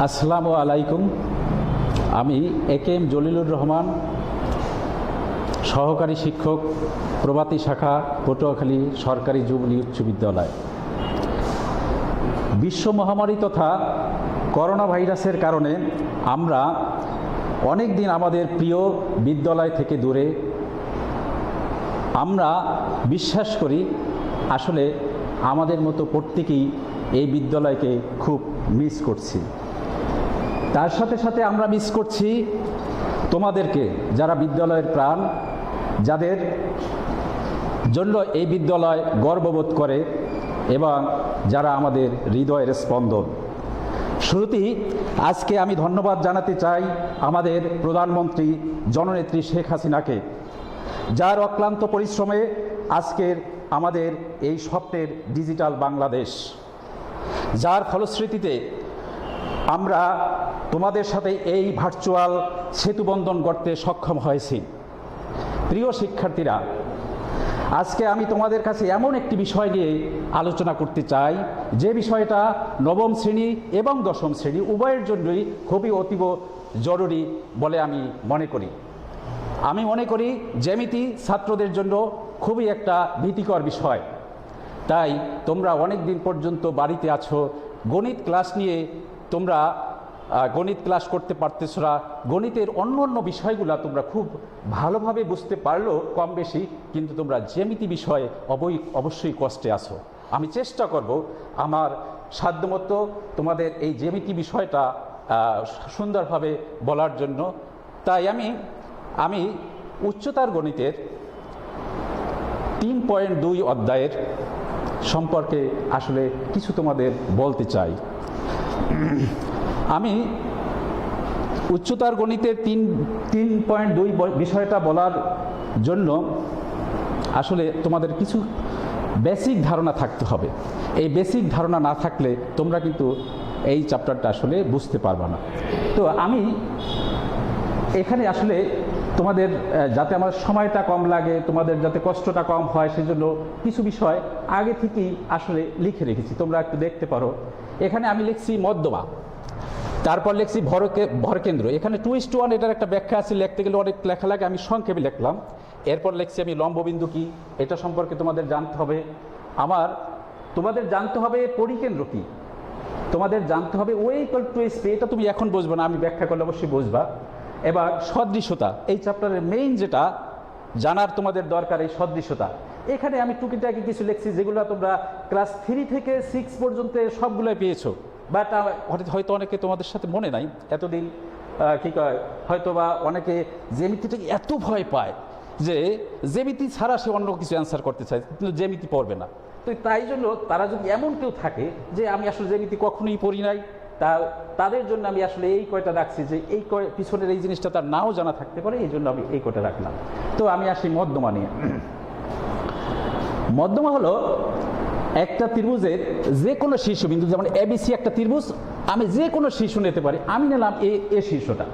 আসসালামু আলাইকুম। আমি এ.কে.এম. জলিলুর রহমান, সহকারী শিক্ষক, প্রভাতী শাখা, পটুয়াখালী সরকারি জুবলি উচ্চ বিদ্যালয়। বিশ্ব মহামারী তথা করোনা ভাইরাসের কারণে আমরা অনেক দিন আমাদের প্রিয় বিদ্যালয় থেকে দূরে। আমরা বিশ্বাস করি আসলে আমাদের মতো প্রত্যেকেই এই বিদ্যালয়কে খুব মিস করছি। তার সাথে সাথে আমরা মিস করছি তোমাদেরকে, যারা বিদ্যালয়ের প্রাণ, যাদের জন্য এই বিদ্যালয় গর্ববোধ করে এবং যারা আমাদের হৃদয়ের স্পন্দন। শুরুতেই আজকে আমি ধন্যবাদ জানাতে চাই আমাদের প্রধানমন্ত্রী জননেত্রী শেখ হাসিনাকে, যার অক্লান্ত পরিশ্রমে আজকের আমাদের এই স্বপ্নের ডিজিটাল বাংলাদেশ, যার ফলশ্রুতিতে আমরা তোমাদের সাথে এই ভার্চুয়াল সেতুবন্ধন গড়তে সক্ষম হয়েছি। প্রিয় শিক্ষার্থীরা, আজকে আমি তোমাদের কাছে এমন একটি বিষয় নিয়ে আলোচনা করতে চাই, যে বিষয়টা নবম শ্রেণী এবং দশম শ্রেণী উভয়ের জন্যই খুবই অতীব জরুরি বলে আমি মনে করি। আমি মনে করি জ্যামিতি ছাত্রদের জন্য খুবই একটা ভীতিকর বিষয়। তাই তোমরা অনেক দিন পর্যন্ত বাড়িতে আছো, গণিত ক্লাস নিয়ে তোমরা গণিত ক্লাস করতে পারতেছো না। গণিতের অন্য অন্য বিষয়গুলো তোমরা খুব ভালোভাবে বুঝতে পারলেও কম বেশি, কিন্তু তোমরা জ্যামিতি বিষয়ে অবশ্যই কষ্টে আছো। আমি চেষ্টা করব আমার সাধ্যমতো তোমাদের এই জ্যামিতি বিষয়টা সুন্দরভাবে বলার জন্য। তাই আমি উচ্চতার গণিতের 3.2 অধ্যায়ের সম্পর্কে আসলে কিছু তোমাদের বলতে চাই। আমি উচ্চতার গণিতের 3.2 বিষয়টা বলার জন্য আসলে তোমাদের কিছু বেসিক ধারণা থাকতে হবে। এই বেসিক ধারণা না থাকলে তোমরা কিন্তু এই চ্যাপ্টারটা আসলে বুঝতে পারবে না। তো আমি এখানে আসলে তোমাদের যাতে আমার সময়টা কম লাগে, তোমাদের যাতে কষ্টটা কম হয়, সেজন্য কিছু বিষয় আগে থেকেই আসলে লিখে রেখেছি, তোমরা একটু দেখতে পারো। এখানে আমি লিখছি মধ্যমা, তারপর লিখছি ভরকেন্দ্র। এখানে 2:1 এটার একটা ব্যাখ্যা আছে, লিখতে গেলে অনেক লেখা লাগে, আমি সংক্ষেপে লিখলাম। এরপর লিখছি আমি লম্ববিন্দু কি, এটা সম্পর্কে তোমাদের জানতে হবে। তোমাদের জানতে হবে পরিকেন্দ্র কি, তোমাদের জানতে হবে ওয়ে ইকুয়াল টু এসপি, এটা তুমি এখন বুঝবে না, আমি ব্যাখ্যা করলে অবশ্যই বুঝবা। এবার সদৃশতা, এই চ্যাপ্টারের মেইন যেটা জানার তোমাদের দরকার, এই সদৃশতা। এখানে আমি টুকিটাকি কিছু লিখছি যেগুলো তোমরা ক্লাস 3 থেকে 6 পর্যন্ত সবগুলোই পেয়েছো, বাট হয়তো অনেকে তোমাদের সাথে মনে নাই এতদিন। কী কয়, হয়তো বা অনেকে জ্যামিতিটাকে এত ভয় পায় যে জ্যামিতি ছাড়া সে অন্য কিছু অ্যান্সার করতে চায়, কিন্তু জ্যামিতি পড়বে না। তো তাই জন্য তারা যদি এমন কেউ থাকে যে আমি আসলে জ্যামিতি কখনোই পড়ি নাই, তাদের জন্য আমি আসলে এই কয়টা রাখছি, যে এই পিছনের এই জিনিসটা তার নাও জানা থাকতে পারে, এই জন্য আমি এই কয়টা রাখলাম। তো আমি আসি মধ্যমা নিয়ে। মধ্যমা হলো একটা ত্রিভুজের যে কোনো শীর্ষবিন্দু, যেমন এবিসি একটা ত্রিভুজ, আমি যে কোনো শীর্ষ নিতে পারি। আমি নিলাম এ শীর্ষটা,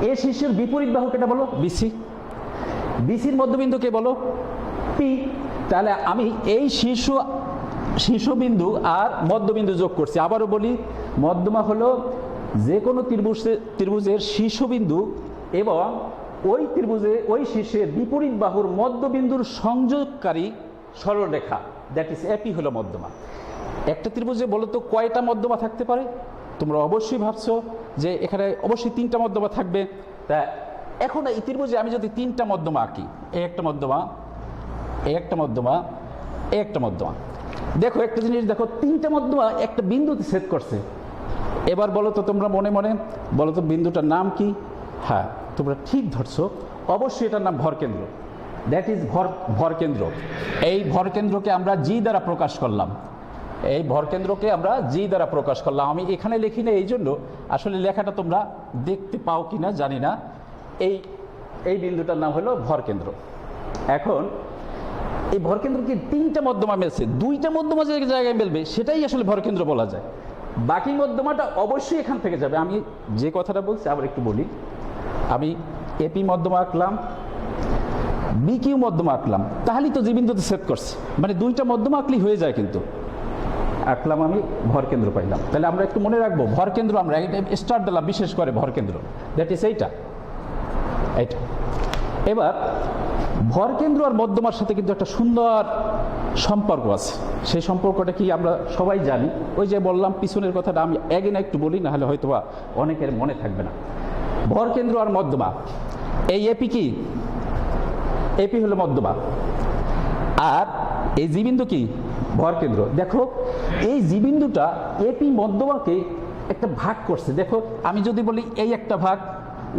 এ শীর্ষের বিপরীত বাহু কেটা বলো, বিসি। বিসির মধ্যবিন্দুকে বলো পি। তাহলে আমি এই শীর্ষবিন্দু আর মধ্যবিন্দু যোগ করছি। আবারও বলি, মধ্যমা হলো যে কোনো ত্রিভুজের শীর্ষবিন্দু এবং ওই শীর্ষের বিপরীত বাহুর মধ্যবিন্দুর সংযোগকারী সরলরেখা, দ্যাট ইজ এপি হলো মধ্যমা। একটা ত্রিভুজে বলো তো কয়টা মধ্যমা থাকতে পারে? তোমরা অবশ্যই ভাবছো যে এখানে অবশ্যই 3টা মধ্যমা থাকবে। তা এখন এই ত্রিভুজে আমি যদি 3টা মধ্যমা আঁকি, একটা মধ্যমা, একটা মধ্যমা, একটা মধ্যমা, দেখো একটা জিনিস দেখো, 3টা মধ্যমা একটা বিন্দুতে ছেদ করছে। এবার বলো তো তোমরা মনে মনে বলো তো বিন্দুটার নাম কি? হ্যাঁ, তোমরা ঠিক ধরছো, অবশ্যই এটার নাম ভরকেন্দ্র, দ্যাট ইজ ভরকেন্দ্র। এই ভরকেন্দ্রকে আমরা জি দ্বারা প্রকাশ করলাম, এই ভরকেন্দ্রকে আমরা জি দ্বারা প্রকাশ করলাম। আমি এখানে লিখি না, এই জন্য আসলে লেখাটা তোমরা দেখতে পাও কি না জানি না। এই বিন্দুটার নাম হলো ভরকেন্দ্র। এখন এই ভরকেন্দ্র কি 3টা মধ্যমা মিলছে, 2টা মধ্যমা যে জায়গায় মিলবে সেটাই আসলে ভরকেন্দ্র বলা যায়। বাকি মধ্যমাটা অবশ্যই এখান থেকে যাবে। আমি যে কথাটা বলছি আবার একটু বলি। আমি এপি মধ্যমা আঁকলাম, বি কিউ মধ্যমা আঁকলাম, তাহলেই তো যে বিন্দুতে ছেদ করছে, মানে 2টা মধ্যমা আঁকলেই হয়ে যায়। কিন্তু আঁকলাম, আমি ভরকেন্দ্র পাইলাম। তাহলে আমরা একটু মনে রাখবো ভরকেন্দ্র, আমরা স্টার দিলাম বিশেষ করে ভরকেন্দ্র, দ্যাট ইজ এইটা। এবার ভরকেন্দ্র আর মধ্যমার সাথে কিন্তু একটা সুন্দর সম্পর্ক আছে। সেই সম্পর্কটা কি আমরা সবাই জানি। ওই যে বললাম পিছনের কথাটা আমি এগেন একটু বলি, না হলে হয়তো বা অনেকের মনে থাকবে না। ভরকেন্দ্র আর মধ্যমা, এই এপি কি? এপি হলো মধ্যমা, আর এই জি বিন্দু কি? ভরকেন্দ্র। দেখো এই জি বিন্দুটা এপি মধ্যমাকে একটা ভাগ করছে। দেখো আমি যদি বলি এই একটা ভাগ,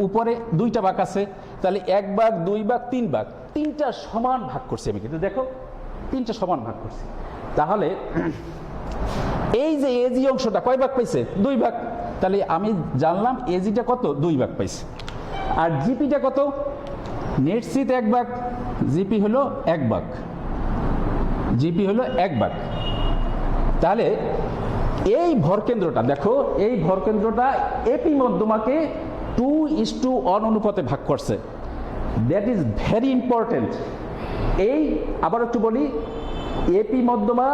উপরে দুইটা ভাগ আছে, তাহলে এক ভাগ, দুই ভাগ, তিন ভাগ, তিনটা সমান ভাগ করছি আমি, কিন্তু দেখো তিনটা সমান ভাগ করছি। তাহলে এই যে এজি অংশটা কয় ভাগ পাইছে? দুই ভাগ। তাহলে আমি জানলাম এজিটা কত? দুই ভাগ পাইছে। আর জিপিটা কত? নিশ্চিত এক ভাগ, জিপি হলো এক ভাগ, জিপি হলো এক ভাগ। তাহলে এই ভরকেন্দ্রটা দেখো, এই ভরকেন্দ্রটা এপি মধ্যমাকে 2:1 অনুপাতে ভাগ করছে। That is very important. এই আবার একটু বলি, এপি মধ্যমা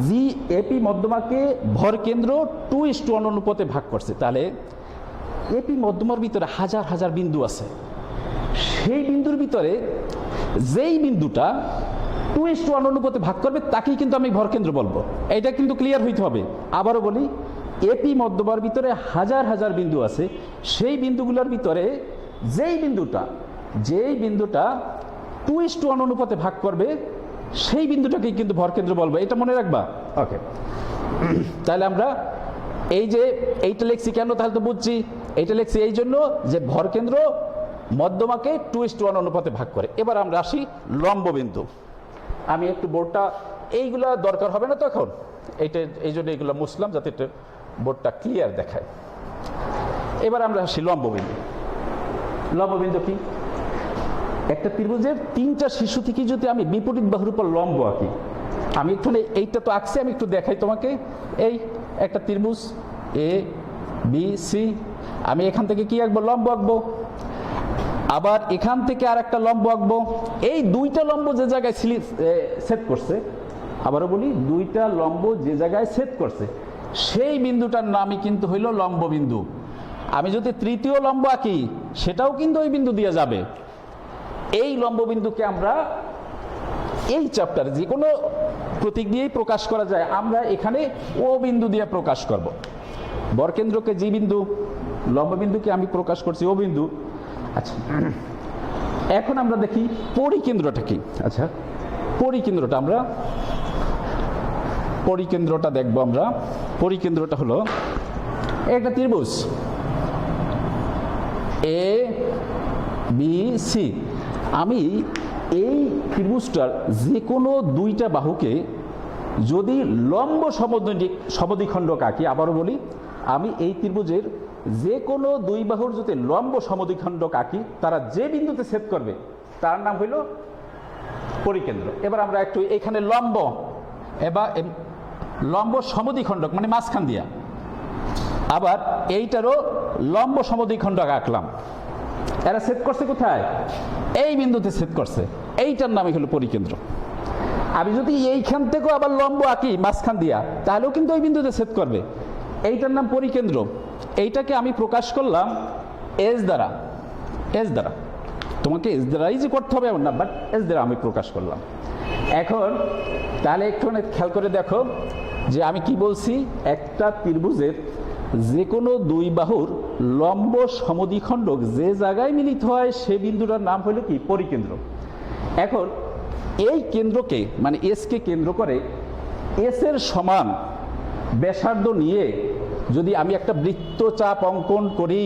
জি এপি মধ্যমাকে ভরকেন্দ্র 2:1 অনুপাতে ভাগ করছে। তাহলে এপি মধ্যমার ভিতরে হাজার হাজার বিন্দু আছে। সেই বিন্দুর ভিতরে যেই বিন্দুটা 2:1 অনুপাতে ভাগ করবে তাকেই কিন্তু আমি ভরকেন্দ্র বলবো। এটা কিন্তু ক্লিয়ার হইতে হবে। আবারও বলি, এপি মধ্যমার ভিতরে হাজার হাজার বিন্দু আছে। সেই বিন্দুগুলোর ভিতরে যেই বিন্দুটা 2:1 অনুপাতে ভাগ করবে সেই বিন্দুটাকেই কিন্তু ভরকেন্দ্র বলবো। এটা মনে রাখবা। ওকে, তাহলে আমরা এই যে এইটা লিখছি কেন? তাহলে তো বুঝছি এইটা লিখছি এই জন্য যে ভরকেন্দ্র মধ্যমাকে 2:1 অনুপাতে ভাগ করে। এবার আমরা আসি লম্ব বিন্দু। আমি একটু বোর্ডটা, এইগুলা দরকার হবে না তো এখন, এইটা এই জন্য এইগুলো মুছলাম যাতে একটু বোর্ডটা ক্লিয়ার দেখায়। এবার আমরা আসি লম্ব বিন্দু। লম্ব বিন্দু কি? একটা ত্রিভুজের তিনটা শীর্ষ থেকে যদি আমি বিপরীত বাহুর উপর লম্ব আঁকি, আমি একটু এইটা তো আঁকছি, আমি একটু দেখাই তোমাকে। এই একটা ত্রিভুজ এ বি সি, আমি এখান থেকে কি আঁকবো? লম্ব আঁকবো। আবার এখান থেকে আর একটা লম্ব আঁকবো। এই দুইটা লম্ব যে জায়গায় ছেদ করছে, আবারও বলি দুইটা লম্ব যে জায়গায় ছেদ করছে সেই বিন্দুটার নামই কিন্তু হইল লম্ব বিন্দু। আমি যদি তৃতীয় লম্ব আঁকি সেটাও কিন্তু ওই বিন্দু দিয়ে যাবে। এই লম্ব বিন্দুকে আমরা এই চ্যাপ্টারে যে কোনো প্রতীক দিয়েই প্রকাশ করা যায়, আমরা এখানে ও বিন্দু দিয়ে প্রকাশ করব। বরকেন্দ্রকে জি বিন্দু, লম্ব বিন্দুকে আমি প্রকাশ করছি ও বিন্দু। আচ্ছা, এখন আমরা দেখি পরিকেন্দ্রটা কি। আচ্ছা, পরিকেন্দ্রটা দেখবো আমরা। পরিকেন্দ্রটা হলো একটা ত্রিভুজ এ বি সি। আমি এই ত্রিভুজটার যে কোনো দুইটা বাহুকে যদি লম্ব সমদ্বিখণ্ডক আঁকি, আবারও বলি আমি এই ত্রিভুজের যে কোনো দুই বাহুর যদি লম্ব সমদ্বিখণ্ডক আঁকি, তারা যে বিন্দুতে ছেদ করবে তার নাম হইল পরিকেন্দ্র। এবার আমরা একটু এখানে লম্ব এবার লম্ব সমদ্বিখণ্ডক মানে মাঝখান দিয়া, আবার এইটারও লম্ব সমদ্বিখণ্ডক আঁকলাম। এরা ছেদ করছে কোথায়? এই বিন্দুতে ছেদ করছে। এইটার নামই হলো পরিকেন্দ্র। আমি যদি এইখান থেকেও আবার লম্ব আঁকি মাঝখান দিয়া, তাহলেও কিন্তু ওই বিন্দুতে ছেদ করবে। এইটার নাম পরিকেন্দ্র। এইটাকে আমি প্রকাশ করলাম এস দ্বারা। তোমাকে এস দ্বারাই যে করতে হবে এমন না, বাট এস দ্বারা আমি প্রকাশ করলাম। এখন তাহলে একটু খেয়াল করে দেখো যে আমি কি বলছি, একটা ত্রিভুজের যে কোনো দুই বাহুর লম্ব সমদ্বিখণ্ডক যে জায়গায় মিলিত হয় সে বিন্দুটার নাম হলো কি? পরিকেন্দ্র। এখন এই কেন্দ্রকে মানে এসকে কেন্দ্র করে এস এর সমান ব্যাসার্ধ নিয়ে যদি আমি একটা বৃত্তচাপ অঙ্কন করি,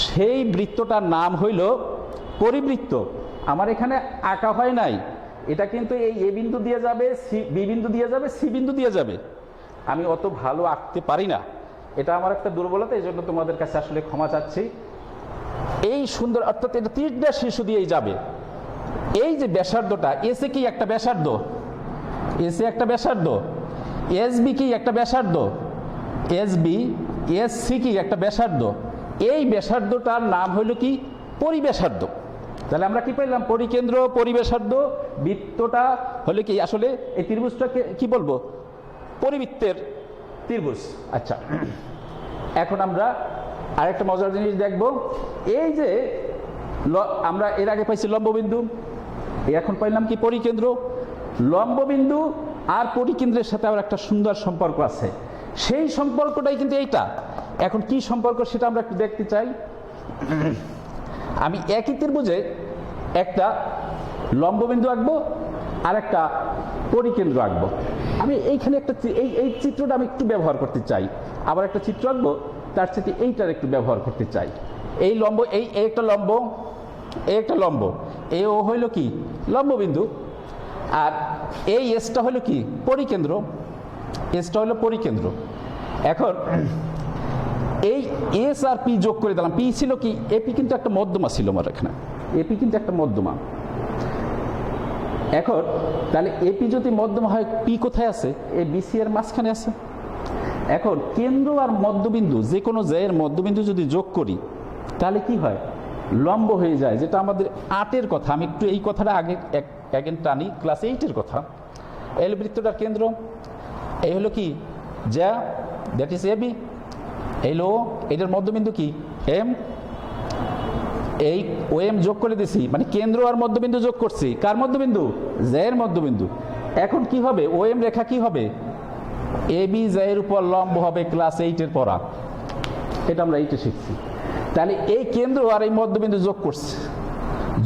সেই বৃত্তটার নাম হইল পরিবৃত্ত। আমার এখানে আঁকা হয় নাই, এটা কিন্তু এই এ বিন্দু দিয়ে যাবে, বি বিন্দু দিয়ে যাবে, সি বিন্দু দিয়ে যাবে। আমি অত ভালো আঁকতে পারি না, এটা আমার একটা দুর্বলতা, এই জন্য তোমাদের কাছে আসলে ক্ষমা চাচ্ছি। এই সুন্দর, অর্থাৎ এটা তিনটা শীর্ষ দিয়েই যাবে। এই যে ব্যাসার্ধটা, এসে কি একটা ব্যাসার্ধ, এসে একটা ব্যাসার্ধ, এস বি কি একটা ব্যাসার্ধ, এস বি এস সি কি একটা ব্যাসার্ধ। এই ব্যাসার্ধটার নাম হইল কি? পরিব্যাসার্ধ। তাহলে আমরা কি পেলাম? পরিকেন্দ্র, পরিব্যাসার্ধ। বৃত্তটা হলে কি আসলে এই ত্রিভুজটাকে কি বলবো? পরিবৃত্তের ত্রিভুজ। আচ্ছা, এখন আমরা আরেকটা মজার জিনিস দেখব। এই যে আমরা এর আগে পাইছি লম্ববিন্দু, এখন পাইলাম কি পরিকেন্দ্র। লম্ববিন্দু আর পরিকেন্দ্রের সাথে আবার একটা সুন্দর সম্পর্ক আছে, সেই সম্পর্কটাই কিন্তু এইটা। এখন কি সম্পর্ক সেটা আমরা একটু দেখতে চাই। আমি একই ত্রিভুজে একটা লম্ববিন্দু আঁকবো আর একটা পরিকেন্দ্র আঁকবো। আমি এইখানে একটা এই চিত্রটা আমি একটু ব্যবহার করতে চাই, আবার একটা চিত্র আঁকবো তার সাথে এইটার একটু ব্যবহার করতে চাই। এই লম্ব, এই একটা লম্ব, এই একটা লম্ব, এই ও হইল কি লম্ববিন্দু, আর এই এসটা হলো কি পরিকেন্দ্র, এসটা হলো পরিকেন্দ্র। এখন এই এস আর পি যোগ করে দিলাম। পি ছিল কি, এপি কিন্তু একটা মধ্যমা ছিল আমার এখানে, এপি কিন্তু একটা মধ্যমা। এখন তাহলে এপি যদি মধ্যমা হয়, পি কোথায় আছে? এই বিসি এর মাঝখানে আছে। এখন কেন্দ্র আর মধ্যবিন্দু, যে কোনো জায়ের মধ্যবিন্দু যদি যোগ করি তাহলে কি হয়? লম্ব হয়ে যায়, যেটা আমাদের 8-এর কথা। আমি একটু এই কথাটা আগে একদিন টানি, ক্লাস 8-এর কথা। এই বৃত্তটার কেন্দ্র, এই হলো কি যা, দ্যাট ইজ এবি। এই হলো এটার মধ্যবিন্দু কি এম, এই ও এম যোগ করে দিছি, মানে কেন্দ্র আর মধ্যবিন্দু যোগ করছি। কার মধ্যবিন্দু? জায়ের মধ্যবিন্দু। এখন কি হবে? ও এম রেখা কি হবে? এবি জায়ের উপর লম্ব হবে, ক্লাস 8-এর পড়া, এটা আমরা 8-এ শিখছি। তাহলে এই কেন্দ্র আর এই মধ্যবিন্দু যোগ করছে,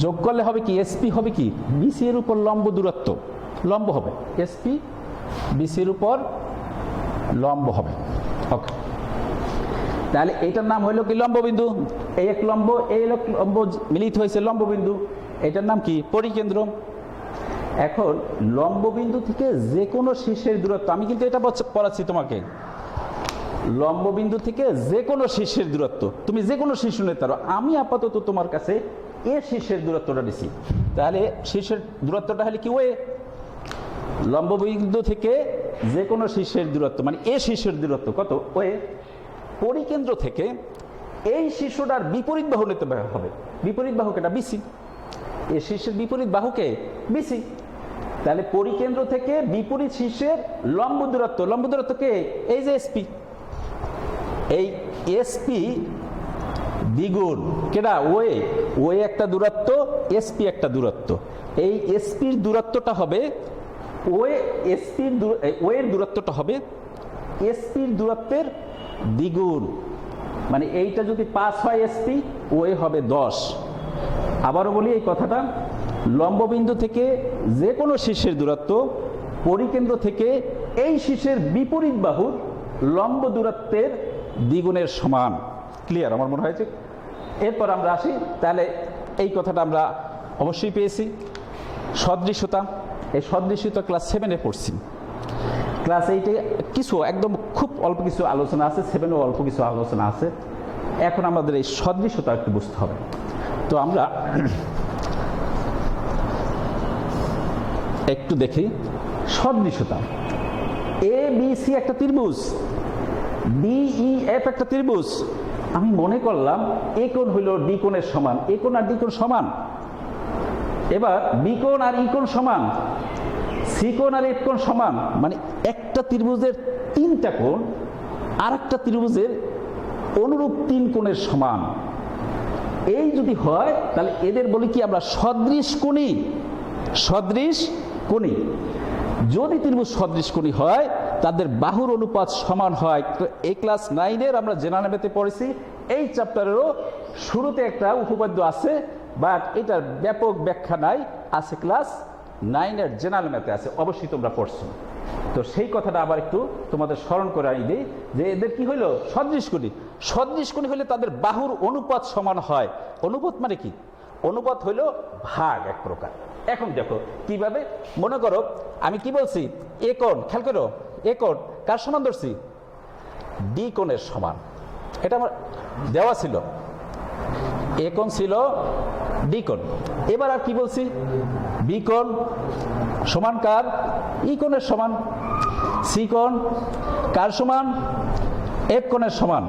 যোগ করলে হবে কি এসপি হবে কি বিসি এর উপর লম্ব দূরত্ব, লম্ব হবে এসপি বিসি এর উপর লম্ব হবে। ওকে, তাহলে এইটার নাম হইল কি লম্ববিন্দু। এই এক লম্ব, এই লম্ব মিলিত হয়েছে লম্ববিন্দু, এটার নাম কি পরিকেন্দ্র। এখন লম্ববিন্দু থেকে যে কোনো শীর্ষের দূরত্ব, আমি কিন্তু এটা পড়াচ্ছি তোমাকে, লম্ববিন্দু থেকে যে কোনো শীর্ষের দূরত্ব, তুমি যে কোনো শীর্ষ নিতে পারো। আমি আপাতত তোমার কাছে এ শীর্ষের দূরত্বটা দিছি। তাহলে শীর্ষের দূরত্বটা হলে কি ওয়ে, লম্ববিন্দু থেকে যে কোনো শীর্ষের দূরত্ব মানে এ শীর্ষের দূরত্ব কত? ওয়ে। পরিকেন্দ্র থেকে এই শীর্ষটার বিপরীত বাহু নিতে হবে, বিপরীত বাহুকে এটা বিসি, এ শীর্ষের বিপরীত বাহুকে বিসি। তাহলে পরিকেন্দ্র থেকে বিপরীত শীর্ষের লম্ব দূরত্ব, লম্ব দূরত্ব কে? এই যে এসপি, এই এসপি দ্বিগুণ কেডা? ওয়ে। ওয়ে একটা দূরত্ব, এসপি একটা দূরত্ব। এই এসপির দূরত্বটা হবে ওয়ে, এসপির ওয়ের দূরত্বটা হবে এসপির দূরত্বের দ্বিগুণ। মানে এইটা যদি 5 হয় এসপি, ওয়ে হবে 10। আবারও বলি এই কথাটা, লম্ববিন্দু থেকে যে কোনো শীর্ষের দূরত্ব পরিকেন্দ্র থেকে এই শীর্ষের বিপরীত বাহুর লম্ব দূরত্বের দ্বিগুণের সমান। ক্লিয়ার আমার মনে হয়েছে? এরপর আমরা আসি, তাহলে এই কথাটা আমরা অবশ্যই পেয়েছি। সদৃশ্যতা, এই সদৃশ্যতা ক্লাস 7-এ পড়ছি, ক্লাস 8-এ কিছু একদম খুব অল্প কিছু আলোচনা আছে, 7-এও অল্প কিছু আলোচনা আছে। এখন আমাদের এই সদৃশ্যতা একটু বুঝতে হবে। তো আমরা একটু দেখি সদৃশ্যতা। এ বি সি একটা ত্রিভুজ, ডিই এফ একটা ত্রিভুজ। আমি মনে করলাম এ কোণ হইল ডি কোণের সমান, এ কোণ আর ডি কোণ সমান। এবার বি কোণ আর ই কোণ সমান, সি কোণ আর এফ কোণ সমান। মানে একটা ত্রিভুজের 3টা কোণ আর একটা ত্রিভুজের অনুরূপ 3 কোণের সমান। এই যদি হয় তাহলে এদের বলি কি আমরা সদৃশ কোণী, সদৃশ কোণী। যদি ত্রিভুজ সদৃশ কোণী হয় তাদের বাহুর অনুপাত সমান হয়। এই ক্লাস 9-এর আমরা জেনারেল ম্যাথে পড়েছি, এই চ্যাপ্টারেরও শুরুতে একটা উপপাদ্য আছে, বাট এটার ব্যাপক ব্যাখ্যা নাই, আছে ক্লাস 9-এর জেনারেল ম্যাথে আছে, অবশ্যই তোমরা পড়ছো। তো সেই কথাটা আবার একটু তোমাদের স্মরণ করাই দিই যে এদের কি হইল সদৃশ কোণী। সদৃশ কোণী হলে তাদের বাহুর অনুপাত সমান হয়। অনুপাত মানে কি? অনুপাত হইল ভাগ এক প্রকার। এখন দেখো কিভাবে, মনে করো আমি কি বলছি, এ কোণ, খেয়াল করো, এ কোণ কার সমান ধরছি? ডি কোণের সমান। এটা আমার দেওয়া ছিল, এ কোণ ছিল ডি কোণ। এবার আর কি বলছি? বি কোণ সমান কার? ই কোণের সমান। সি কোণ কার সমান? এফ কোণের সমান।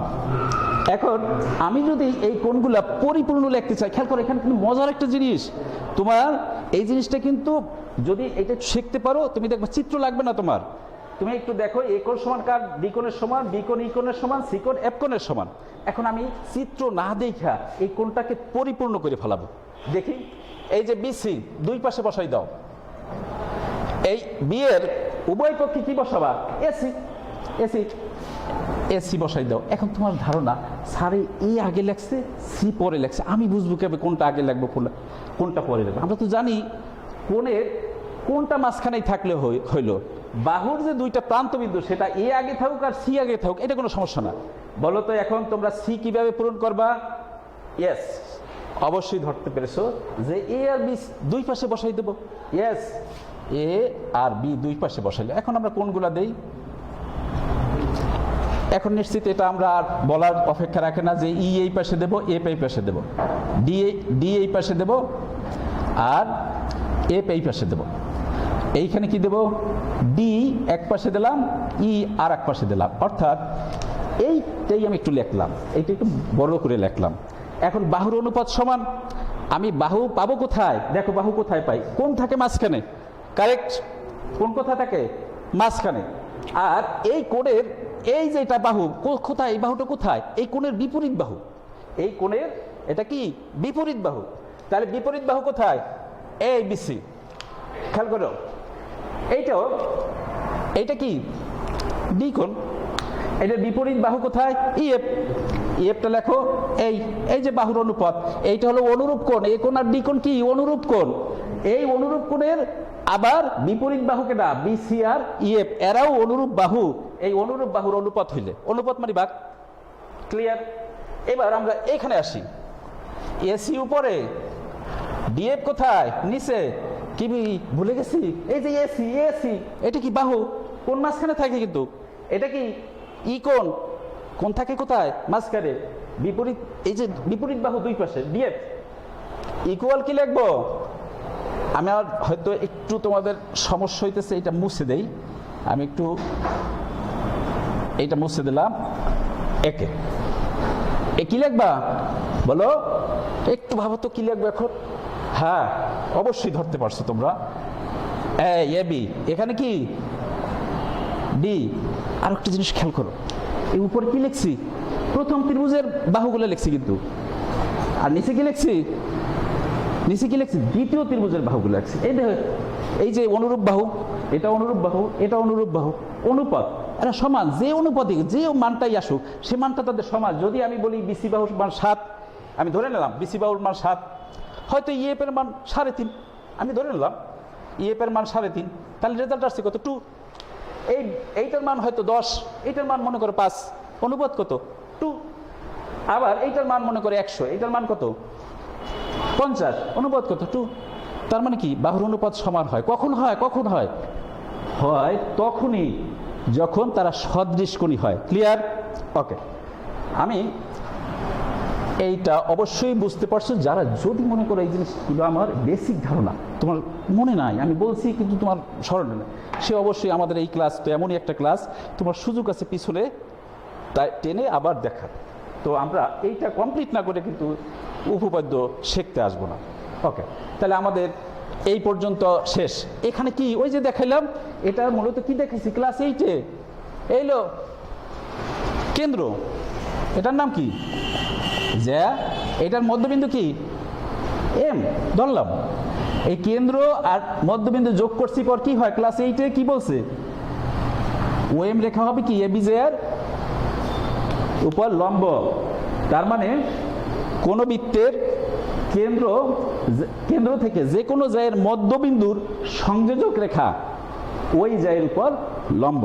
এখন আমি যদি এই কোণগুলা পরিপূর্ণ লিখতে চাই, খেয়াল করো এখানে কিন্তু মজার একটা জিনিস, তোমার এই জিনিসটা কিন্তু যদি এটা শিখতে পারো তুমি দেখবে চিত্র লাগবে না তোমার, তুমি একটু দেখো এ কোণ সমান কার, বি কোণের সমান, বি কোণ ই কোণের সমান, সি কোণ এফ কোণের সমান। এখন আমি চিত্র না দেখা এই কোণটাকে পরিপূর্ণ করে ফেলাবো। দেখি, এই যে বিসি দুই পাশে বসাই দাও। এই বি এর উভয় পক্ষে কি বসাবা? এসি। এসি এসি বসাই দাও। এখন তোমার ধারণা, স্যারে এ আগে লাগছে, সি পরে লাগছে, আমি বুঝবো কেবে কোনটা আগে লাগবে কোনটা পরে লাগবে? আমরা তো জানি কোণের কোনটা মাঝখানেই থাকলে হইল, বাহুর যে দুইটা প্রান্তবিন্দু সেটা এ আগে থাকুক আর সি আগে থাকুক, এটা কোনো সমস্যা না। বলো তো এখন তোমরা সি কিভাবে পূরণ করবা? ইয়েস, অবশ্যই ধরতে পেরেছো যে এ আর বি দুই পাশে বসাই দেবো। ইয়েস, এ আর বি দুই পাশে বসাইলে এখন আমরা কোনগুলা দেই? এখন নিশ্চিত এটা আমরা আর বলার অপেক্ষা রাখে না যে ই এই পাশে দেবো, এফ এই পাশে দেবো, ডি এই পাশে দেবো আর এফ এই পাশে দেবো। এইখানে কি দেব? ডি এক পাশে দিলাম, ই আর এক পাশে দিলাম। অর্থাৎ এইটাই আমি একটু লিখলাম, এইটা একটু বড় করে লিখলাম। এখন বাহুর অনুপাত সমান, আমি বাহু পাবো কোথায়? দেখো বাহু কোথায় পাই? কোণ থাকে মাঝখানে, কারেক্ট? কোণ কোথায় থাকে? মাঝখানে। আর এই কোণের এই যে এটা বাহু কোথায়? এই বাহুটা কোথায়? এই কোণের বিপরীত বাহু। এই কোণের এটা কি? বিপরীত বাহু। তাহলে বিপরীত বাহু কোথায়? এ বিসি। খেয়াল করো, এইটা কি? ডি কোণ। এটার বিপরীত বাহু কোথায়? ইএফ। ইএফটা লেখো। এই যে বাহুর অনুপাত, এইটা হলো অনুরূপ কোণ। এ কোণ আর ডি কোণ কি? অনুরূপ কোণ। এই অনুরূপ কোণের আবার বিপরীত বাহুকে না, বিসি আর ইএফ এরাও অনুরূপ বাহু। এই অনুরূপ বাহুর অনুপাত হইলে, অনুপাত মানে ভাগ। ক্লিয়ার? এবার আমরা এখানে আসি। এসি উপরে, ডিএফ কোথায়? নিচে। কি ভুলে গেছি? এই যে এসি, এসি এটা কি? বাহু। কোন মাঝখানে থাকে কিন্তু। এটা কি? ই কোণ। কোণ থাকে কোথায়? মাঝখানে। বিপরীত, এই যে বিপরীত বাহু দুই পাশে, ডিএফ ইকুয়াল কি লিখবো? আমি আর হয়তো একটু তোমাদের সমস্যা হইতেছে, এটা মুছে দেই। আমি একটু এইটা মুছে দিলাম। একে এ কি লিখবা? বলো, একটু ভাবো তো কি লিখবো এখন। হ্যাঁ, অবশ্যই ধরতে পারছো তোমরা। এ বি, এখানে কি? ডি। আর একটা জিনিস খেয়াল করো, এই উপরে কি লিখছি? প্রথম ত্রিভুজের বাহুগুলো লিখছি কিন্তু। আর নিচে কি লিখছি? নিচে কি লিখছি? দ্বিতীয় ত্রিভুজের বাহুগুলো লিখছি। এই দেখো, এই যে অনুরূপ বাহু, এটা অনুরূপ বাহু, এটা অনুরূপ বাহু। অনুপাত এরা সমান। যে অনুপাতে যে মানটাই আসুক, সে মানটা তাদের সমান। যদি আমি বলি বিসি বাহুর মান 7, আমি ধরে নিলাম বিসি বাহুর মান 7, হয়তো ইএফ এর মান 3.5, আমি ধরে নিলাম ইএফ এর মান 3.5, তাহলে রেজাল্ট আসছে কত? 2। এইটার মান হয়তো 10, এইটার মান মনে করো 5, অনুপাত কত? 2। আবার এইটার মান মনে করে 100, এইটার মান কত? 50, অনুপাত কত? 2। তার মানে কি? বাহুর অনুপাত সমান হয়। কখন হয়? কখন হয়? হয় তখনই যখন তারা সদৃশকোণী হয়। ক্লিয়ার? ওকে, আমি এইটা অবশ্যই বুঝতে পারছো। যারা যদি মনে করো এই জিনিসগুলো আমার বেসিক ধারণা তোমার মনে নাই, আমি বলছি কিন্তু তোমার স্মরণে নেই, সে অবশ্যই আমাদের এই ক্লাস তো এমনই একটা ক্লাস, তোমার সুযোগ আছে পিছনে তাই টেনে আবার দেখার। তো আমরা এইটা কমপ্লিট না করে কিন্তু উপপাদ্য শিখতে আসবো না। ওকে, তাহলে আমাদের এই পর্যন্ত শেষ। এখানে কি ওই যে দেখাইলাম, এটা মূলত কি দেখাইছি ক্লাস 8-এ? এইলো কেন্দ্র, এটার নাম কি? যে এটার মধ্যবিন্দু কি? এম ধরলাম। এই কেন্দ্র আর মধ্যবিন্দু যোগ করছি পর কি হয়? ক্লাস 8-এ কি বলছে? ও এম রেখা হবে কি? এ বি জে এর উপর লম্ব। তার মানে কোন বৃত্তের কেন্দ্র থেকে যে কোনো জায়ের মধ্যবিন্দুর সংযোজক রেখা ওই জায়ের উপর লম্ব।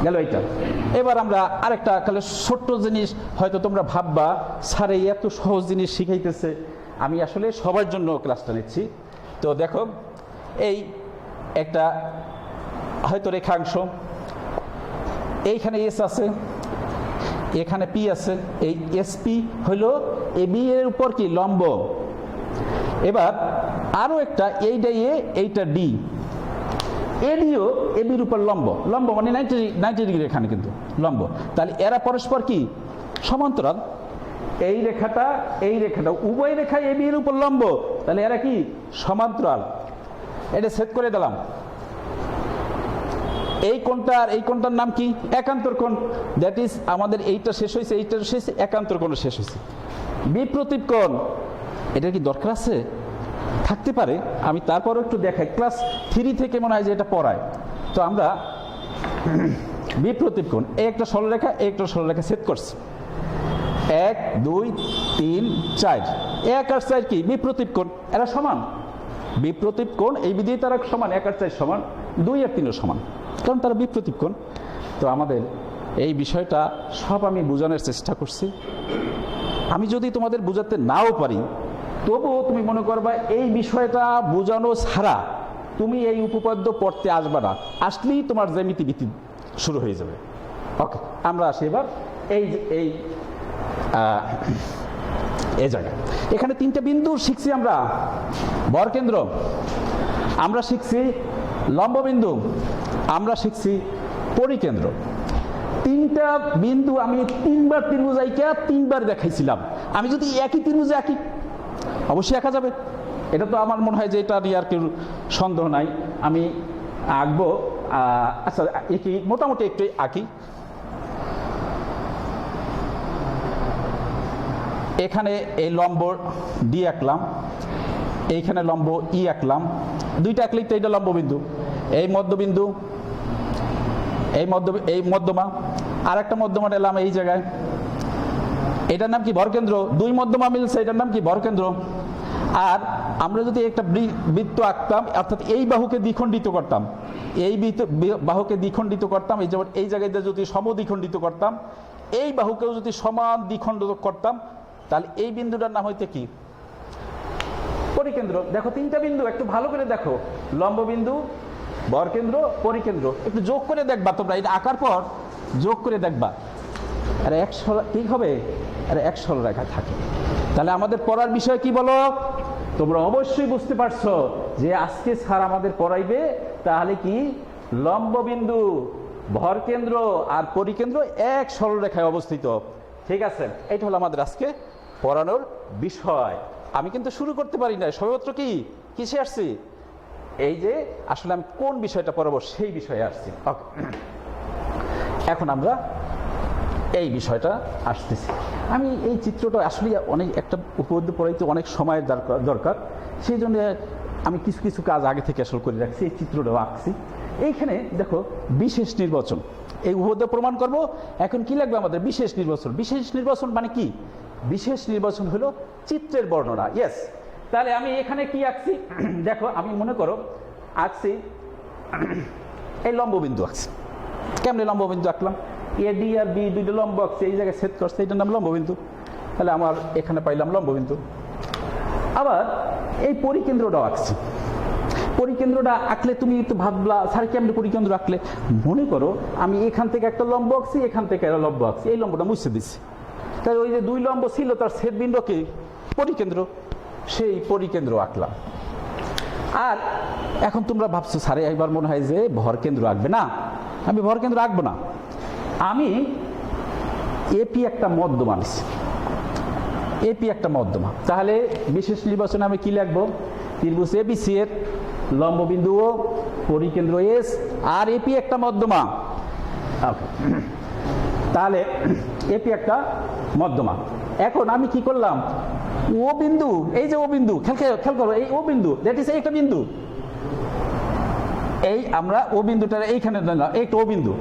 গেল এটা। এবার আমরা আরেকটা তাহলে ছোট্ট জিনিস হয়তো তোমরা ভাববা, স্যার এই এত সহজ জিনিস শিখাইতেছে, আমি আসলে সবার জন্য ক্লাসটা নিচ্ছি। তো দেখো, এই একটা হয়তো রেখাংশ, এইখানে এস আছে, এখানে পি আছে, এই এসপি হইল এবি এর উপর কি? লম্ব। এবার আরো একটা, এইটা এ, এইটা ডি, এডিও এবির উপর লম্ব। লম্ব মানে 90 ডিগ্রি, এখানে কিন্তু লম্ব। তাহলে এরা পরস্পর কি? সমান্তরাল। এই রেখাটা উভয় রেখা এবি এর উপর লম্ব, তাহলে এরা কি? সমান্তরাল। এটা সেট করে দিলাম। এই কোণটা আর এই কোণটার নাম কি? একান্তর কোণ। দ্যাট ইজ আমাদের এইটা শেষ হয়েছে, এইটা শেষ হয়েছে, একান্তর কোণ শেষ হয়েছে। বিপ্রতীপ কোণ, এটা কি দরকার আছে? থাকতে পারে, আমি তারপরও একটু দেখাই। ক্লাস 3 থেকে মনে হয় যে এটা পড়ায়। তো আমরা বিপ্রতীপ কোণ, এই একটা সরলরেখা, এই একটা সরলরেখা ছেদ করছি। 1 2 3 4, 1 আর 4 কি? বিপ্রতীপ কোণ। এরা সমান। বিপ্রতীপ কোণ এই বিধি তারা সমান, 1 আর 4 সমান, 2 আর 3 সমান, কারণ তারা বিপ্রতীপ কোণ। তো আমাদের এই বিষয়টা সব আমি বোঝানোর চেষ্টা করছি। আমি যদি তোমাদের বোঝাতে নাও পারি, তবুও তুমি মনে করবা এই বিষয়টা বোঝানো ছাড়া তুমি এই উপপাদ্য পড়তে আসবে না। আসলেই তোমার জ্যামিতি ভীতি শুরু হয়ে যাবে। ওকে, আমরা আসি এবার এই এই জায়গায়। এখানে 3টে বিন্দু শিখছি আমরা। ভরকেন্দ্র, আমরা শিখছি লম্ববিন্দু, আমরা শিখছি পরিকেন্দ্র। 3টা বিন্দু আমি 3বার ত্রিভুজ আঁকা 3বার দেখাইছিলাম। আমি যদি একই ত্রিভুজে আঁকি, অবশ্যই আঁকা যাবে। এটা তো আমার মনে হয় যে এটা নিয়ে আর কেউ সন্দেহ নাই। আমি আঁকবো। আচ্ছা, একে মোটামুটি একটু আঁকি। এখানে এই লম্ব ডি আঁকলাম, এইখানে লম্ব ই আঁকলাম। 2টা আঁকলেই তো এটা লম্ববিন্দু। এই মধ্যবিন্দু, এই মধ্যমা, আর একটা মধ্যমা এলাম এই জায়গায়। এটার নাম কি? ভরকেন্দ্র। 2 মধ্যমা মিলছে, এটার নাম কি? ভরকেন্দ্র। আর আমরা যদি একটা বৃত্ত আঁকতাম, অর্থাৎ এই বাহুকে দ্বিখণ্ডিত করতাম, এই বাহুকে দ্বিখণ্ডিত করতাম, এই যেমন এই জায়গায় যদি সমদ্বিখণ্ডিত করতাম, এই বাহুকেও যদি সমান দ্বিখণ্ডিত করতাম, তাহলে এই বিন্দুটার নাম হইতে কি? পরিকেন্দ্র। দেখো 3টা বিন্দু, একটু ভালো করে দেখো। লম্ববিন্দু, ভরকেন্দ্র, পরিকেন্দ্র। একটু যোগ করে দেখবা তোমরা, এটা আঁকার পর যোগ করে দেখবা। আরে ঠিক হবে, আরে এক সরলরেখা থাকে। তাহলে আমাদের পড়ার বিষয় কি বলো? তোমরা অবশ্যই বুঝতে পারছো যে আজকে স্যার আমাদের পড়াইবে তাহলে কি লম্ববিন্দু, ভরকেন্দ্র আর পরিকেন্দ্র এক সরলরেখায় অবস্থিত। ঠিক আছে, এটা হলো আমাদের আজকে পড়ানোর বিষয়। আমি কিন্তু শুরু করতে পারি না, সবেমাত্র কি কিসে আসছি? এই যে আসলে আমি কোন বিষয়টা পড়াবো সেই বিষয়ে আসছি। এখন আমরা এই বিষয়টা আসতেছি। আমি এই চিত্রটা আসলে অনেক একটা উপপাদ্য পড়াইতে অনেক সময়ের দরকার, সেই জন্য আমি কিছু কিছু কাজ আগে থেকে আসলে করে রাখছি, এই চিত্রটাও আঁকছি। এইখানে দেখো বিশেষ নির্বাচন, এই উপপাদ্য প্রমাণ করব। এখন কি লাগবে আমাদের? বিশেষ নির্বাচন। বিশেষ নির্বাচন মানে কি? বিশেষ নির্বাচন হলো চিত্রের বর্ণনা। ইয়েস। তাহলে আমি এখানে কি আঁকছি? দেখো, আমি মনে করো আঁকছি এই লম্ববিন্দু আঁকছি। কেমনে লম্ববিন্দু আঁকলাম? এ ডি আর বি 2টা লম্ব আঁকছে, এই জায়গায় ছেদ করছে, এটার নাম লম্ববিন্দু। তাহলে আমার এখানে পাইলাম লম্ববিন্দু। আবার এই পরিকেন্দ্রটাও আঁকছি। পরিকেন্দ্রটা আঁকলে তুমি একটু ভাবলা, স্যার কেমনে পরিকেন্দ্র আঁকলে? মনে করো আমি এখান থেকে একটা লম্ব আঁকছি, এখান থেকে একটা লম্ব আঁকছি, এই লম্বটা মুছে দিচ্ছি। তাহলে ওই যে 2 লম্ব ছিল তার ছেদ বিন্দু কি? পরিকেন্দ্র। সেই পরিকেন্দ্র আঁকলাম। আর এখন তোমরা ভাবছো স্যারে একবার মনে হয় যে ভরকেন্দ্র আঁকবে। না, আমি ভরকেন্দ্র আঁকবো না। আমি এপি একটা মধ্যমা নিচ্ছি, এপি একটা মধ্যমা। তাহলে বিশেষ নির্বাচনে আমি কি লিখবো? ত্রিভুজ এবিসি এর লম্ববিন্দু ও পরিকেন্দ্র এস আর এপি একটা মধ্যমা। তাহলে এপি একটা মধ্যমা। এখন আমি কি করলাম? ও বিন্দু, এই যে ও বিন্দু, খেয়াল করো, এই ও বিন্দু, দ্যাট ইজ একটা বিন্দু। এই আমরা ও বিন্দুটা এইখানে দিলাম, একটা ও বিন্দু।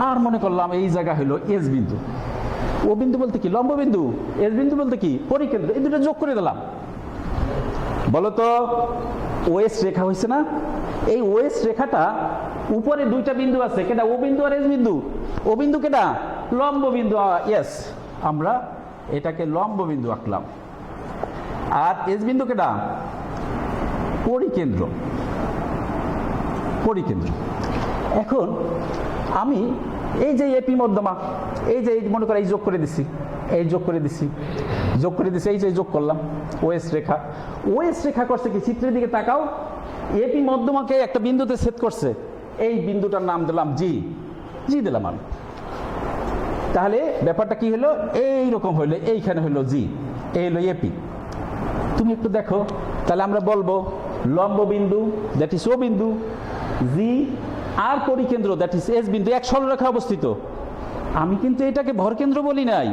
আর মনে করলাম এই জায়গা হলো এস বিন্দু। ও বিন্দু বলতে কি? লম্ববিন্দু। এস বিন্দু বলতে কি? পরিকেন্দ্র। এই দুটো যোগ করে দিলাম। বলতো ওএস রেখা হয়েছে না? এই ওএস রেখাটা উপরে 2টা বিন্দু আছে, কেটা? ও বিন্দু আর এস বিন্দু। ও বিন্দু কেটা? লম্ববিন্দু। ইয়েস, আমরা এটাকে লম্ববিন্দু আঁকলাম। আর এস বিন্দু কেটা? পরিকেন্দ্র। পরিকেন্দ্র। এখন আমি এই যে এপি মধ্যমা, এই যে মনে করো এই যোগ করে দিছি, এই যোগ করে দিছি, যোগ করে দিছি, এই যে যোগ করলাম। ওএস রেখা, ওএস রেখা করছে কি? চিত্রের দিকে তাকাও, এপি মধ্যমাকে একটা বিন্দুতে ছেদ করছে। এই বিন্দুটার নাম দিলাম জি, জি দিলাম আমি। তাহলে ব্যাপারটা কি হলো? এই রকম হইলো, এইখানে হইলো জি, এই হলো এপি। তুমি একটু দেখো, তাহলে আমরা বলবো লম্ব বিন্দু দ্যাট ইজ ও বিন্দু, জি আর পরিকেন্দ্র দ্যাট ইজ এস বিন্দু এক সরলরেখা অবস্থিত। আমি কিন্তু এটাকে ভরকেন্দ্র বলি নাই,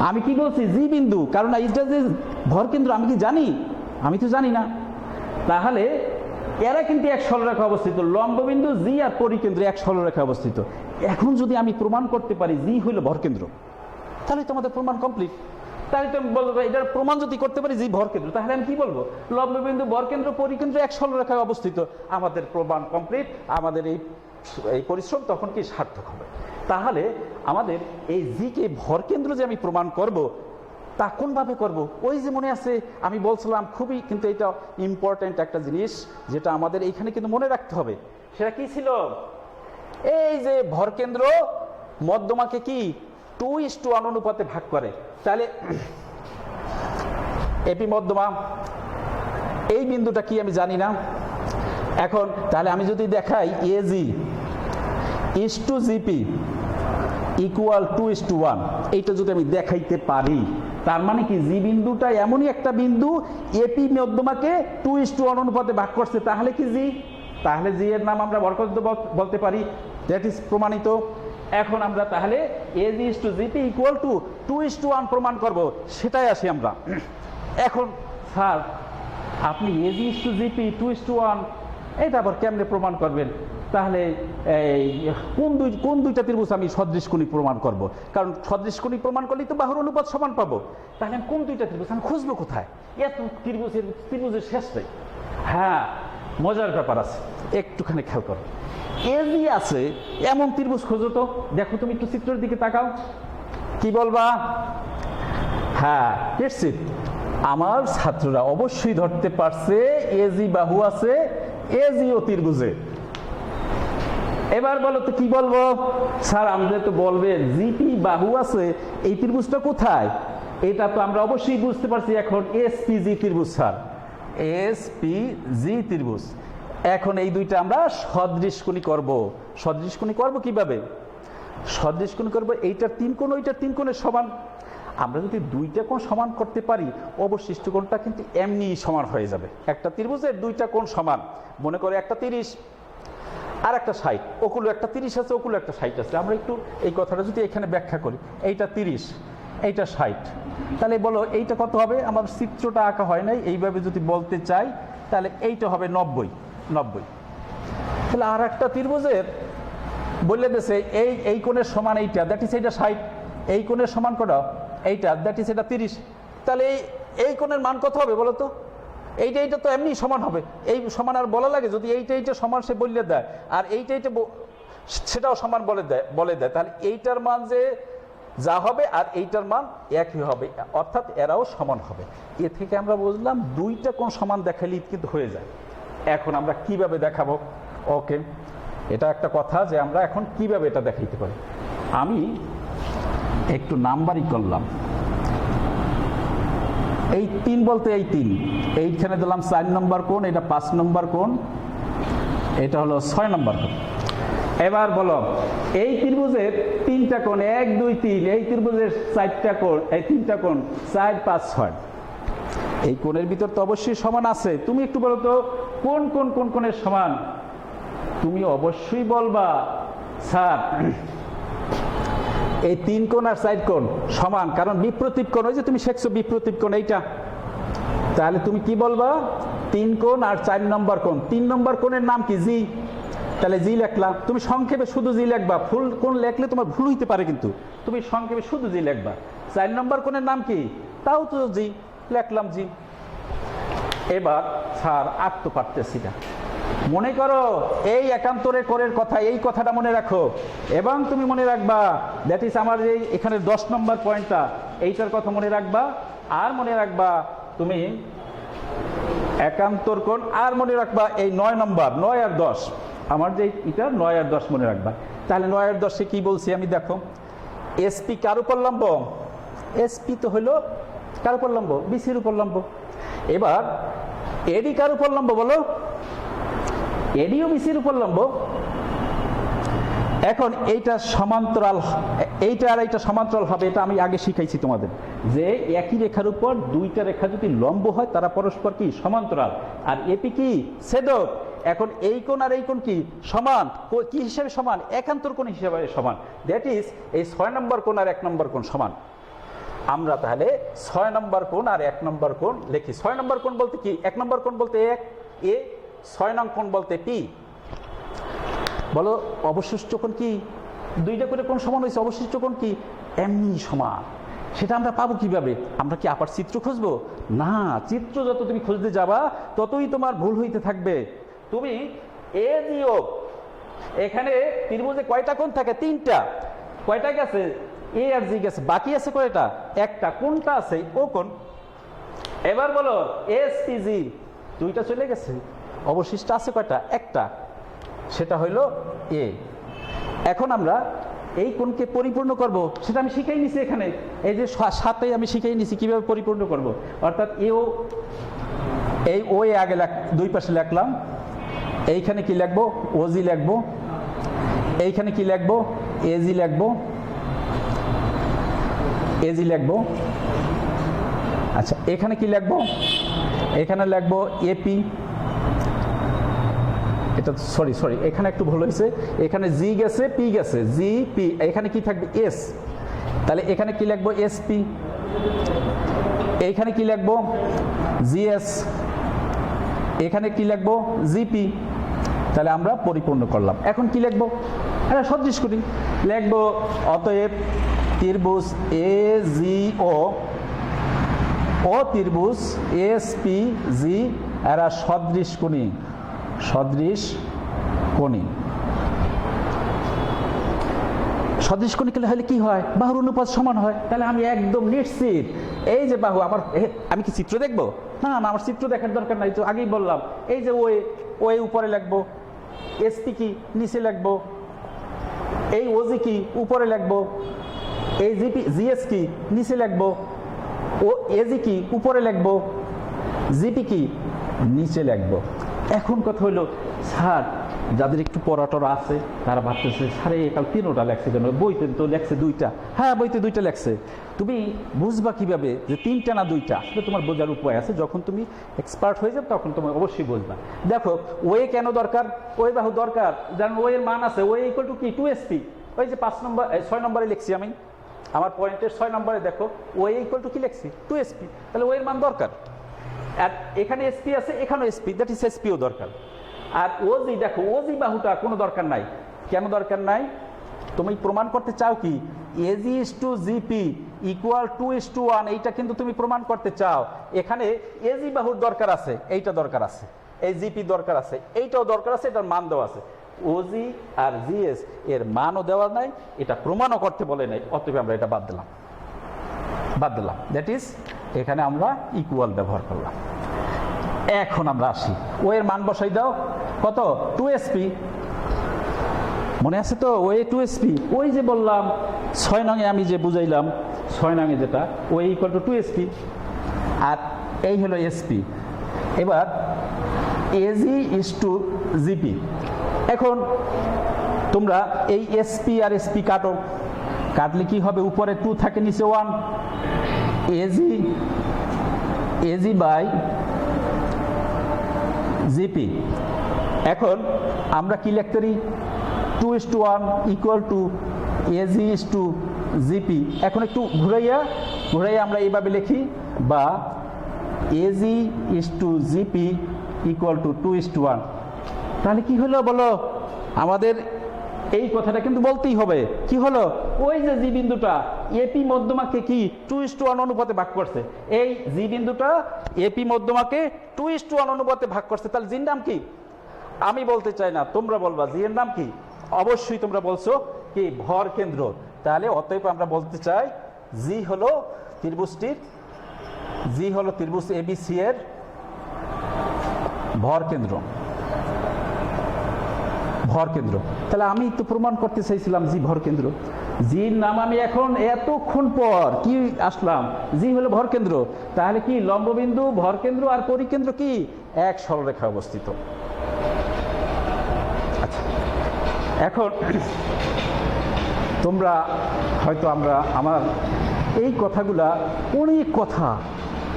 আমি কি বলছি জি বিন্দু, কারণ এইটা যে ভরকেন্দ্র আমি কি জানি? আমি তো জানি না। তাহলে এরা কিন্তু এক সরলরেখা অবস্থিত, লম্ববিন্দু জি আর পরিকেন্দ্র এক সরলরেখা অবস্থিত। এখন যদি আমি প্রমাণ করতে পারি জি হইল ভরকেন্দ্র, তাহলে তোমাদের প্রমাণ কমপ্লিট। তাহলে তো আমি বলবো এটার প্রমাণ যদি করতে পারি জি ভরকেন্দ্র, তাহলে আমি কি বলবো লম্ববিন্দু ভরকেন্দ্র পরিকেন্দ্র এক সরলরেখায় অবস্থিত, আমাদের প্রমাণ কমপ্লিট। আমাদের এই পরিশ্রম তখন কি সার্থক হবে। তাহলে আমাদের এই জিকে ভরকেন্দ্র যে আমি প্রমাণ করব, তা কোনভাবে করব? ওই যে মনে আছে আমি বলছিলাম খুবই কিন্তু এটা ইম্পর্ট্যান্ট একটা জিনিস, যেটা আমাদের এইখানে কিন্তু মনে রাখতে হবে। সেটা কি ছিল? এই যে ভরকেন্দ্র মধ্যমাকে কি 2:1 অনুপাতে ভাগ করে। তাহলে এপি মধ্যমা এই বিন্দুটা কি আমি জানি না। এখন তাহলে আমি যদি দেখাই AG is to GP equal 2:1, এইটা যদি আমি দেখাইতে পারি, তার মানে কি জি বিন্দুটা এমনই একটা বিন্দু এপি মধ্যমাকে 2:1 অনুপাতে ভাগ করছে, তাহলে কি জি? তাহলে জি এর নাম আমরা ভরকেন্দ্র বলতে পারি, দ্যাট ইজ প্রমাণিত। এখন আমরা তাহলে AG is to GP equal to 2:1 প্রমাণ করব, সেটাই আসি আমরা। এখন স্যার আপনি এজি ইস টু জিপি 2:1 এটা আবার কেমনে প্রমাণ করবেন? তাহলে কোন দুইটা ত্রিভুজ আমি সদৃশ কোণিক প্রমাণ করব? কারণ সদৃশ কোণিক প্রমাণ করলেই তো বাহুর অনুপাত সমান পাবো। তাহলে আমি কোন দুইটা ত্রিভুজ আমি খুঁজবো কোথায়? এত ত্রিভুজের শেষ নেই। হ্যাঁ, মজার ব্যাপার আছে, একটুখানি খেয়াল করো। এজি আছে এমন ত্রিভুজ খোঁজো তো। দেখো তুমি একটু চিত্রের দিকে তাকাও, কি বলবা? হ্যাঁ, নিশ্চিত আমার ছাত্ররা অবশ্যই ধরতে পারছে এজি বাহু আছে এজিও ত্রিভুজে। এবার বলো তো কি বলবো? স্যার আমাদের তো বলবে জিপি বাহু আছে, এই ত্রিভুজটা কোথায়? এটা তো আমরা অবশ্যই বুঝতে পারছি এখন, এসপিজি ত্রিভুজ। স্যার এসপিজি ত্রিভুজ। এখন এই দুইটা আমরা সদৃশ কোণী করব। সদৃশ কোণী করব কিভাবে? সদৃশ কোণী করব এইটার 3 কোণ ওইটার 3 কোণের সমান। আমরা যদি দুইটা কোণ সমান করতে পারি, অবশিষ্ট কোণটা কিন্তু এমনিই সমান হয়ে যাবে। একটা ত্রিভুজের দুইটা কোণ সমান, মনে করে একটা 30 আর একটা 60, ওকুলো একটা 30 আছে, ওকুলো একটা 60 আছে। আমরা একটু এই কথাটা যদি এখানে ব্যাখ্যা করি, এইটা 30 এইটা 60, তাহলে বলো এইটা কত হবে? আমার চিত্রটা আঁকা হয় নাই, এইভাবে যদি বলতে চাই তাহলে এইটা হবে 90। তাহলে আর একটা ত্রিভুজের বললে দেশে এই কোণের সমান এইটা, দ্যাট ইজ এইটা 60, এই কোণের সমান কত? এইটা, দ্যাট ইজ এটা 30। তাহলে এই কোণের মান কত হবে বলো তো? এইটা তো এমনি সমান হবে, এই সমান আর বলা লাগে? যদি এইটা সমান সে বললে দেয়, আর এইটা সেটাও সমান বলে দেয়, তাহলে এইটার মান যে যা হবে আর এইটার মান একই হবে, অর্থাৎ এরাও সমান হবে। এ থেকে আমরা বুঝলাম দুইটা কোণ সমান দেখালেই কিন্তু হয়ে যায়। এখন আমরা কিভাবে দেখাবো? ওকে, এটা একটা কথা যে আমরা এখন কিভাবে এটা দেখাইতে পারি। আমি একটু নাম্বারিং করলাম। এই 3 বলতে এই 3, এইখানে দিলাম 4 নম্বর কোণ, এটা 5 নম্বর কোণ, এটা হলো 6 নম্বর কোণ। এবার বলো এই ত্রিভুজের 3টা কোণ 1 2 3, এই ত্রিভুজের 4টা কোণ, এই 3টা কোণ 4 5 6, এই কোণের ভিতর তো অবশ্যই সমান আছে। তুমি একটু বলো তো কোন কোণের সমান? তুমি অবশ্যই বলবা স্যার এই 3 কোণ আর 4 কোণ সমান, কারণ বিপ্রতীপ কোণ, ওই যে তুমি শিখছো বিপ্রতীপ কোণ এইটা। তাহলে তুমি কি বলবা? 3 কোণ আর 4 নম্বর কোণ। 3 নম্বর কোণের নাম কি? জি। তাহলে জি লিখলাম। তুমি সংক্ষেপে শুধু জি লিখবা, ফুল কোণ লিখলে তোমার ভুল হইতে পারে, কিন্তু তুমি সংক্ষেপে শুধু জি লিখবা। 4 নম্বর কোণের নাম কি? তাও তো জি, লিখলাম জি। এবার স্যার আর তো পারতেছি না, মনে করো এই একান্তরে কোণের কথা, এই কথাটা মনে রাখো এবং তুমি মনে রাখবা দ্যাট ইজ আমার এই এখানে 10 নম্বর পয়েন্টটা, এইটার কথা মনে রাখবা। আর মনে রাখবা তুমি একান্তর কোণ, আর মনে রাখবা এই 9 নম্বর, 9 আর 10, আমার যে এটা 9 আর 10 মনে রাখবা। তাহলে 9 আর 10-এ কি বলছি আমি? দেখো এসপি কার উপর লম্ব? এসপি তো হলো কার উপর লম্ব? বিসির উপর লম্ব। এবার এডি কার উপর লম্ব বলো? এডিও বিসির উপর লম্ব। এখন এইটা সমান্তরাল, এইটা আর এইটা সমান্তরাল হবে, এটা আমি আগে শিখাইছি তোমাদের যে একই রেখার উপর দুইটা রেখা যদি লম্ব হয় তারা পরস্পর কি? সমান্তরাল। আর এপি কি? ছেদক। এখন এই কোণ আর এই কোণ কি সমান, কি হিসাবে সমান? একান্তর কোণ হিসাবে সমান। দ্যাট ইজ এই 6 নম্বর কোণ আর 1 নম্বর কোণ সমান। আমরা তাহলে 6 নম্বর কোণ আর 1 নম্বর কোণ লিখি। 6 নম্বর কোণ বলতে কি? 1 নম্বর কোণ বলতে এ, 6 নং কোণ বলতে পি। বলো অবশিষ্ট কোণ কি? দুইটা করে কোণ সমান হয়েছে, অবশিষ্ট কোণ কি এমনি সমান। সেটা আমরা পাবো কিভাবে? আমরা কি আবার চিত্র খুঁজবো? না, চিত্র যত তুমি খুঁজতে যাবা ততই তোমার ভুল হইতে থাকবে। তুমি এ বিয়োগ, এখানে ত্রিভুজে কয়টা কোণ থাকে? 3টা। কয়টা গেছে? এ আর জি গেছে, বাকি আছে কয়টা? একটা। কোনটা আছে? ও কোণ। এবার বলো এস পি জি, 2টা চলে গেছে, অবশিষ্ট আছে কয়টা? একটা, সেটা হইল এ। এখন আমরা এই কোণকে পরিপূর্ণ করব, সেটা আমি শিখাই নিছি এখানে। এই যে 7 আমি শিখাই নিছি কিভাবে পরিপূর্ণ করব। অর্থাৎ এও, এই ও এ আগে দুই পাশে লিখলাম, এইখানে কি লিখবো? ওজি লিখবো। এইখানে কি লিখবো? এজি লিখবো, এজি লিখবো। আচ্ছা, এখানে কি লিখবো? এখানে লিখবো এপি। এটা সরি এখানে একটু ভুল হয়েছে, এখানে জি গেছে, পি গেছে, জি পি, এখানে কি থাকবে? এস। তাহলে এখানে কি লিখবো? এসপি। এইখানে কি লিখবো? জিএস। এখানে কি লিখবো? জিপি। তাহলে আমরা পরিপূর্ণ করলাম। এখন কি লিখবো? এটা সদৃশ করি, লিখবো অতএব ত্রিভুজ এ জি ও ত্রিভুজ এস পি জি এরা সদৃশ কোণী, সদৃশ কোণী। সদৃশ কোণী হলে কি হয়? বাহুর অনুপাত সমান হয়। তাহলে আমি একদম নিশ্চিত এই যে বাহু আমার, আমি কি চিত্র দেখবো? না না, আমার চিত্র দেখার দরকার নাই, তো আগেই বললাম। এই যে ওয়ে উপরে লিখবো, এসপি কি নিচে লিখবো, এই ওজি কি উপরে লিখবো, এই জিপি জিএস কি নিচে লিখবো, ও এজি কি উপরে লিখবো, জিপি কি নিচে লিখবো। এখন কথা হলো, স্যার যাদের একটু পড়াটরা আছে তারা ভাবতেছে স্যার কাল 3টা লেখছে কেন? বইতে তো লেখছে 2টা। হ্যাঁ, বইতে 2টা লেখছে। তুমি বুঝবা কিভাবে যে 3টা না 2টা? আসলে তোমার বোঝার উপায় আছে, যখন তুমি এক্সপার্ট হয়ে যাবে তখন তুমি অবশ্যই বুঝবা। দেখো ওয়ে কেন দরকার? ওয়ে বাহু দরকার, যেমন ওয়ের মান আছে, ওয়ে ইকুয়াল টু কি? 2SP। ওই যে 6 নম্বরে লিখছি আমি, আমার পয়েন্টের 6 নম্বরে দেখো ওয়ে ইকুয়াল টু কি লিখছি? 2SP। তাহলে ওয়ের মান দরকার। আর এখানে এসপি আছে, এখানেও এসপি, দ্যাট ইজ এসপিও দরকার। আর ওজি দেখো, ওজি বাহুটা কোনো দরকার নাই। কেন দরকার নাই? তুমি প্রমাণ করতে চাও কি AG is to GP equal 2:1, এইটা কিন্তু তুমি প্রমাণ করতে চাও। এখানে এজি বাহুর দরকার আছে, এইটা দরকার আছে, এই জিপি দরকার আছে, এইটাও দরকার আছে, এটার মান দেওয়া আছে। ওজি আর জিএস এর মানও দেওয়া নাই, এটা প্রমাণও করতে বলে নাই, অতএব আমরা এটা বাদ দিলাম। দ্যাট ইজ এখানে আমরা ইকুয়াল ব্যবহার করলাম। এখন আমরা আসি, ও এর মান বসাই দাও, কত? 2SP। মনে আছে তো? Way 2SP। ওই যে বললাম 6 নঙে আমি যে বুঝাইলাম, 6 নঙে যেটা ওয়ে ইকুয়াল টু 2SP, আর এই হলো এসপি। এবার এজি ইস টু জিপি। এখন তোমরা এই এসপি আর এসপি কাটো, কাটলে কি হবে? উপরে 2 থাকে, নিচে 1। AG by GP. এখন আমরা কি লিখতে পারি? 2:1 equal to AG is to GP. এখন একটু ঘুরাইয়া আমরা এইভাবে লিখি, বা AG is to GP equal to 2:1। তাহলে কি হলো বলো? আমাদের এই কথাটা কিন্তু বলতেই হবে। কি হলো? ওই যে জি বিন্দুটা এপি মধ্যমাকে কি 2:1 অনুপাতে ভাগ করছে, এই জি বিন্দুটা এপি মধ্যমাকে 2:1 অনুপাতে ভাগ করছে। তাহলে জির নাম কি? আমি বলতে চাই না, তোমরা বলবা জি এর নাম কি? অবশ্যই তোমরা বলছো কি? ভর কেন্দ্র। তাহলে অতএব আমরা বলতে চাই জি হলো ত্রিভুজ এবিসি এর ভর কেন্দ্র। তাহলে আমি তো প্রমাণ করতে চাইছিলাম জি ভর কেন্দ্র। জির নাম আমি এখন এতক্ষণ পর কি আসলাম? জি হলো ভর কেন্দ্র। তাহলে কি লম্ববিন্দু, ভর কেন্দ্র আর পরিকেন্দ্র কি এক সরলরেখায় অবস্থিত। আচ্ছা, এখন তোমরা হয়তো আমার এই কথাগুলা, অনেক কথা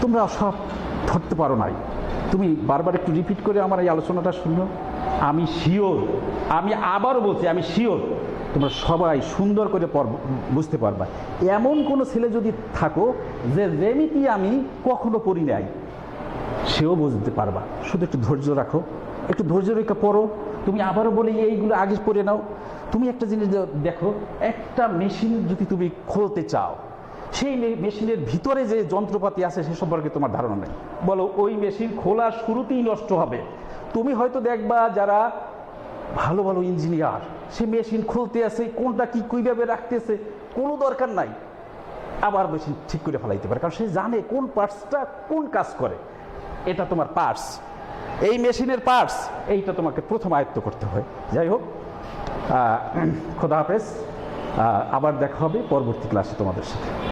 তোমরা সব ধরতে পারো নাই। তুমি বারবার একটু রিপিট করে আমার এই আলোচনাটা শুনো। আমি শিওর, আমি আবারও বলছি, আমি শিওর তোমরা সবাই সুন্দর করে বুঝতে পারবা। এমন কোনো ছেলে যদি থাকো যে জ্যামিতি আমি কখনো পড়ি নাই, সেও বুঝতে পারবা। শুধু একটু ধৈর্য রাখো, একটু ধৈর্য রেখে পড়ো। তুমি আবারও বলি এইগুলো আগে পড়ে নাও। তুমি একটা জিনিস দেখো, একটা মেশিন যদি তুমি খুলতে চাও, সেই মেশিনের ভিতরে যে যন্ত্রপাতি আছে সে সম্পর্কে তোমার ধারণা নেই, বলো ওই মেশিন খোলার শুরুতেই নষ্ট হবে। তুমি হয়তো দেখবা যারা ভালো ভালো ইঞ্জিনিয়ার, সে মেশিন খুলতে আছে, কোনটা কি কীভাবে রাখতেছে কোনো দরকার নাই, আবার মেশিন ঠিক করে ফেলাইতে পারে, কারণ সে জানে কোন পার্টসটা কোন কাজ করে। এটা তোমার পার্টস, এই মেশিনের পার্টস, এইটা তোমাকে প্রথম আয়ত্ত করতে হয়। যাই হোক, খোদা হাফেজ, আবার দেখা হবে পরবর্তী ক্লাসে তোমাদের সাথে।